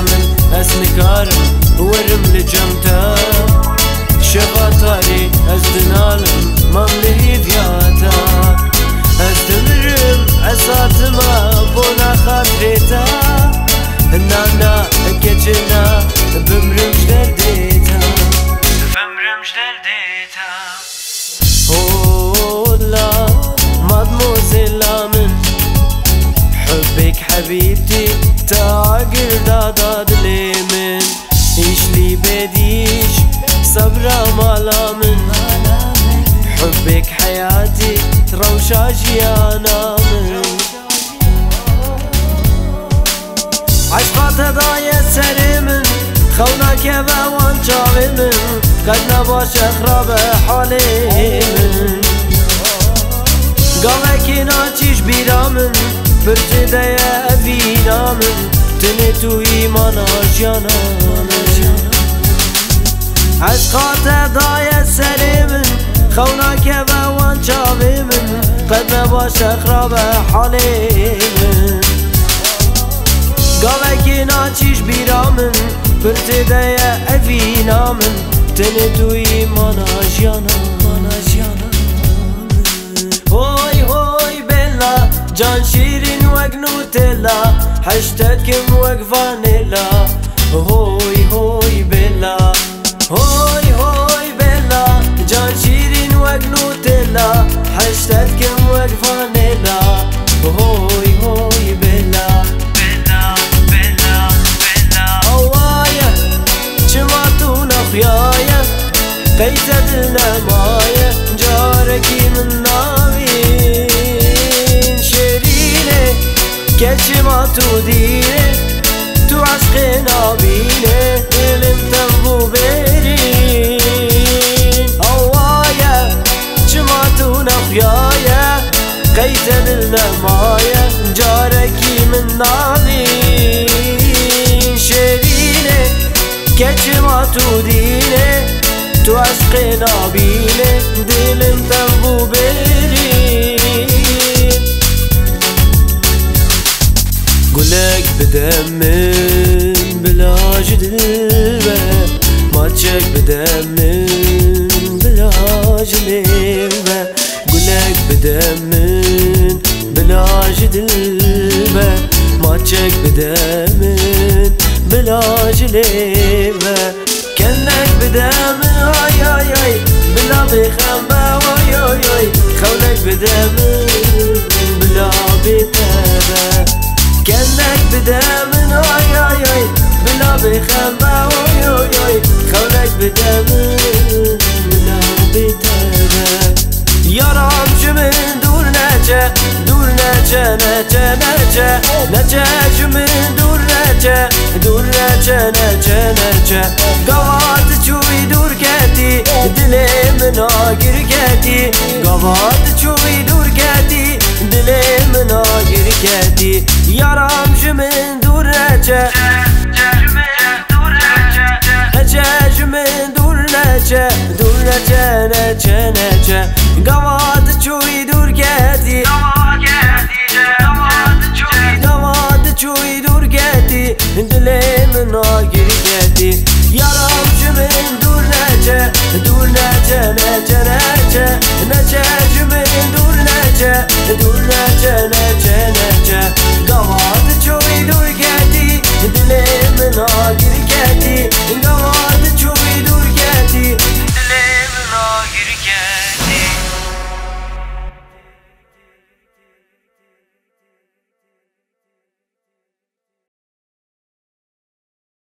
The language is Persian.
من اسنكارم ورم لجمتا شغطاري ازدنالم مملي فياتا ازدمرم اساتما بونا خاطريتا نانا كجنا بمرمش درديتا هولا مادموزيلا من حبك حبيبتي تعقر داداد لي من ايش لي بديش صبرا مالا من حبك حياتي روشا جيانا من عشقات هدايا سري من خونك بوان جاوي من قد نباش اخراب حالي من قاوكي ناچيش بيرا من برجده افينا من تنتو ايمانا جانا من عشقات هدايا سري من خونك بوان جاوي من قد نباش اخراب حالي من قاوكي ناچيش بيرا من برجده افينا من تنتو ايمانا جانا هوي هوي بلا جان شيرين وق نوتيلا حشتكم وق فانيلا هوي هوي بلا هوي هوي بلا جان شيرين وق نوتيلا حشتكم وق فانيلا هوي هوي بلا هوايا جمعتونا خيايا قيسد المايا جاركي من ناوين شيريني كجمع توديني تو عشقنا بيني علم تنبو بيرين هوايا جمعتونا خيايا قيسد المايا جاركي من ناوين شيريني كجمع توديني تو عشقنا بيني دلم تنبو بيرين قولك بدمن بلا جدبة ماتشك بدمن بلا جلبة قولك بدمن بلا جدبة ماتشك بدمن بلا جلبة كنك بدمن هاي هاي هاي بلا بخمبة واي هاي هاي خولك بدمن بلا بتابة كنك بدمن هاي هاي هاي بلا بخمبة واي هاي هاي خولك بدمن بلا بتابة يا رامج من دور نجا دور نجا نجا نجا نجا من دور نجا دور نجا نجا نجا قوات شوي دور كاتي دلي من آقر كاتي قوات شوي دور كاتي دلي من آقر كاتي يا رامج من دور نجا نجاج من دور نجا دور نجا نجا نجا قوات شوي دور كاتي قوات شوي دور كاتي دلي من آقر كاتي يا رامج من دور نجا دور نجا نجا نجا نجاج من دور نجا دور نجا نجا